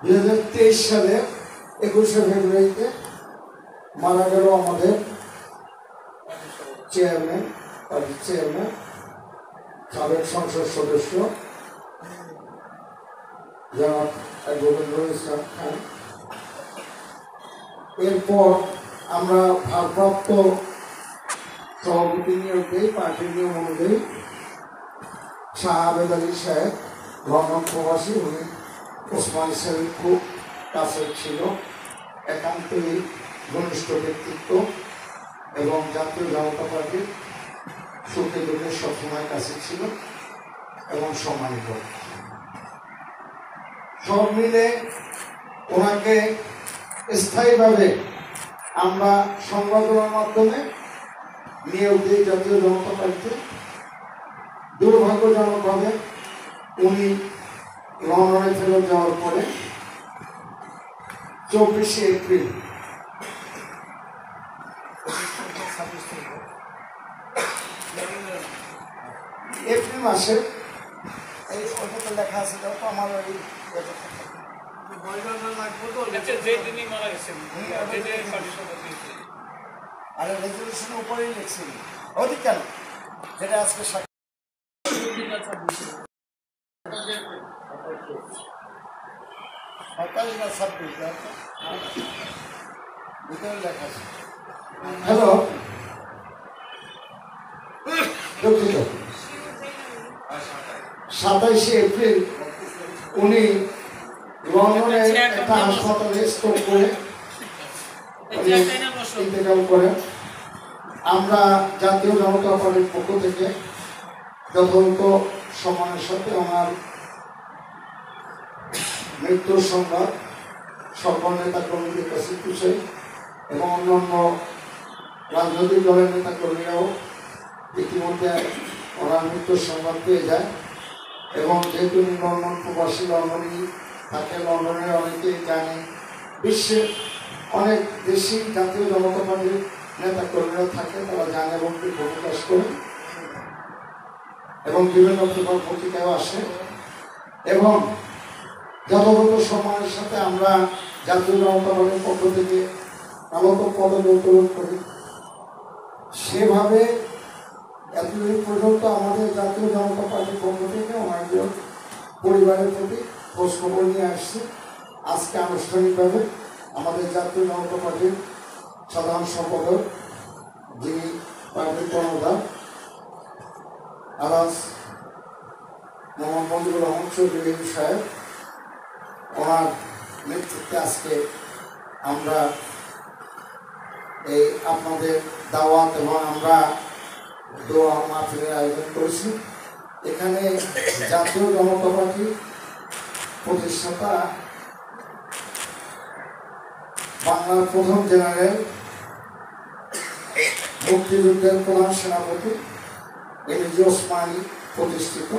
2023 সালে 21শে ফেব্রুয়ারিতে মারা গেল আমাদের চেয়ারম্যান সাবেক সংসদ সদস্য জনাব গোবিন্দুল ইসলাম খান। এরপর আমরা ভারপ্রাপ্ত সভাপতি নিয়োগ দিই। পার্টির নিয়ম অনুযায়ী শাহ আবেদ আলী সাহেব লন্ডন প্রবাসী, উনি ওসমানী সাহেবের খুব কাছের ছিল, একান্তই ঘনিষ্ঠ ব্যক্তিত্ব এবং জাতীয় জনতা পার্টির সুখে দুঃখে সবসময় কাছে ছিল এবং সম্মানিত। সব মিলে ওনাকে স্থায়ীভাবে আমরা সংবাদের মাধ্যমে নিয়োগ দিই জাতীয় জনতা পার্টিতে। দুর্ভাগ্যজনকভাবে উনি লন্ডনে ফেরত যাওয়ার পরে 24শে এপ্রিল মাসে এই ওটাতে লেখা আছে, তো আমার ওই আর রেজলিউশনের উপরেই লিখছি অধিক কেন, যেটা আজকে 27 ভিতরে লেখা আছে। হ্যালো, দুঃখিত, 27শে এপ্রিল উনি লন্ডনে একটা হাসপাতালে স্ট্রোক করে ইন্তেকাল করেন। আমরা জাতীয় জনতা পার্টির পক্ষ থেকে যথাযথ সম্মানের সাথে ওনার মৃত্যুর সংবাদ সকল নেতা কর্মীদের কাছে পৌঁছে এবং অন্যান্য রাজনৈতিক দলের নেতা কর্মীরাও ইতিমধ্যে ওনার মৃত্যুর সংবাদ পেয়ে যায়। এবং যেহেতু লন্ডন প্রবাসী, লন্ডনই থাকে, লন্ডনের অনেকেই জানে, বিশ্বের অনেক দেশি জাতীয় জনতা পার্টির নেতা কর্মীরা থাকে, তারা জানে এবং প্রকাশ করে এবং বিভিন্ন প্রকার পত্রিকাও আসে। এবং যথাযথ সম্মানের সাথে আমরা জাতীয় জনতা পার্টির পক্ষ থেকে আলোক পদক উত্তোলন করি। সেভাবে এতদিন পর্যন্ত আমাদের জাতীয় জনতা পার্টির পক্ষ থেকে ওনাদের পরিবারের প্রতি খোঁজখবর নিয়ে আসছে। আজকে আনুষ্ঠানিকভাবে আমাদের জাতীয় জনতা পার্টির সাধারণ সম্পাদক, যিনি পার্টির কর্ণধার আলাস মোহাম্মদ মঞ্জুর রহমান চৌধুরী সাহেব, ওনার নেতৃত্বে আজকে আমরা এই আপনাদের দাওয়াত এবং আমরা দোয়া মাহফিলের আয়োজন করেছি। এখানে জাতীয় জনতা পার্টির প্রতিষ্ঠাতা বাংলার প্রথম জেনারেল, মুক্তিযুদ্ধের প্রধান সেনাপতি এমএজি ওসমানী প্রতিষ্ঠিত,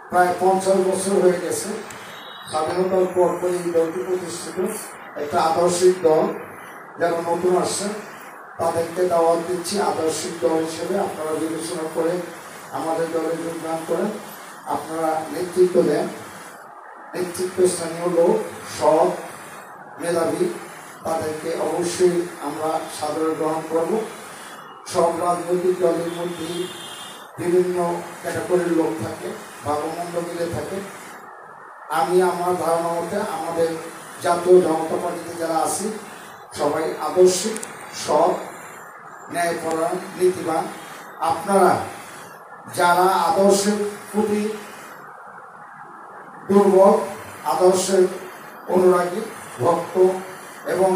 প্রায় 50 বছর হয়ে গেছে। স্বাধীনতার পর এই দলটি প্রতিষ্ঠিত একটা আদর্শিক দল। যারা নতুন আসছেন তাদেরকে দাওয়াত দিচ্ছি আদর্শিক দল হিসেবে আপনারা বিবেচনা করে আমাদের দলে যোগদান করেন। আপনারা নেতৃত্ব দেন, নেতৃত্ব স্থানীয় লোক, সৎ, মেধাবী, তাদেরকে অবশ্যই আমরা সাদরে গ্রহণ করব। সব রাজনৈতিক দলের মধ্যে বিভিন্ন ক্যাটাগরির লোক থাকে, ভালো মন্দ মিলে থাকে। আমি আমার ধারণা মতে আমাদের জাতীয় জনতা পার্টিতে যারা আছি সবাই আদর্শিক, সৎ, ন্যায়পরায়ণ, নীতিবান। আপনারা যারা আদর্শের প্রতি দুর্বল, আদর্শের অনুরাগী, ভক্ত এবং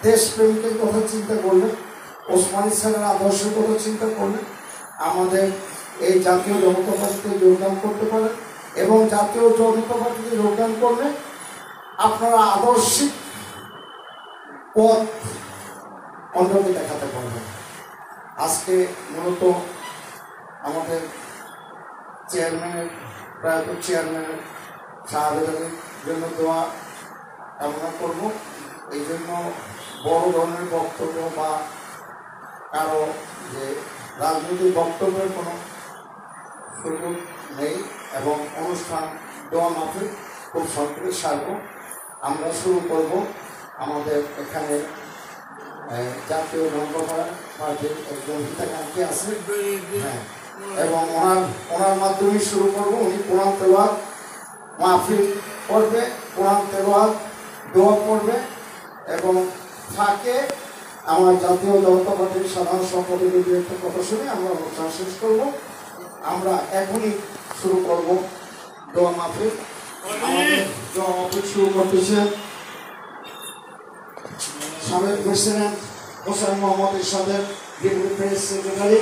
দেশপ্রেমিকের কথা চিন্তা করলে, ওসমানী সাহেবের আদর্শের কথা চিন্তা করলে আমাদের এই জাতীয় জনতা পার্টিতে যোগদান করতে পারেন। এবং জাতীয় জনতা পার্টিতে যোগদান করলে আপনারা আদর্শিক পথ অন্যকে দেখাতে পারবেন। আজকে মূলত আমাদের প্রয়াত চেয়ারম্যানের শাহ আবেদ আলীর জন্য দোয়া কামনা করব। এই জন্য বড় ধরনের বক্তব্য বা কারো যে রাজনৈতিক বক্তব্যের কোনো সুযোগ নেই এবং অনুষ্ঠান দোয়া মাফিক খুব সংক্ষেপে সারব। আমরা শুরু করব আমাদের এখানে জাতীয় জনতা পার্টির একজন হিতাকাঙ্ক্ষী আছে, হ্যাঁ, এবং ওনার মাধ্যমে শুরু করব। উনি কোরআন তেলাওয়াত মাহফিল করবে, কোরআন তেলাওয়াত দোয়া করবে এবং ফাঁকে আমার জাতীয় জনতা পার্টির সাধারণ সম্পাদকের দু একটা কথা শুনে আমরা অনুষ্ঠান শেষ করব। আমরা এখনই শুরু করব দোয়া মাহফিল। আমাদের দোয়া মাহফিল শুরু করতেছে সাবেক প্রেসিডেন্ট হোসেন মোহাম্মদ এরশাদের ডেপুটি প্রেস সেক্রেটারি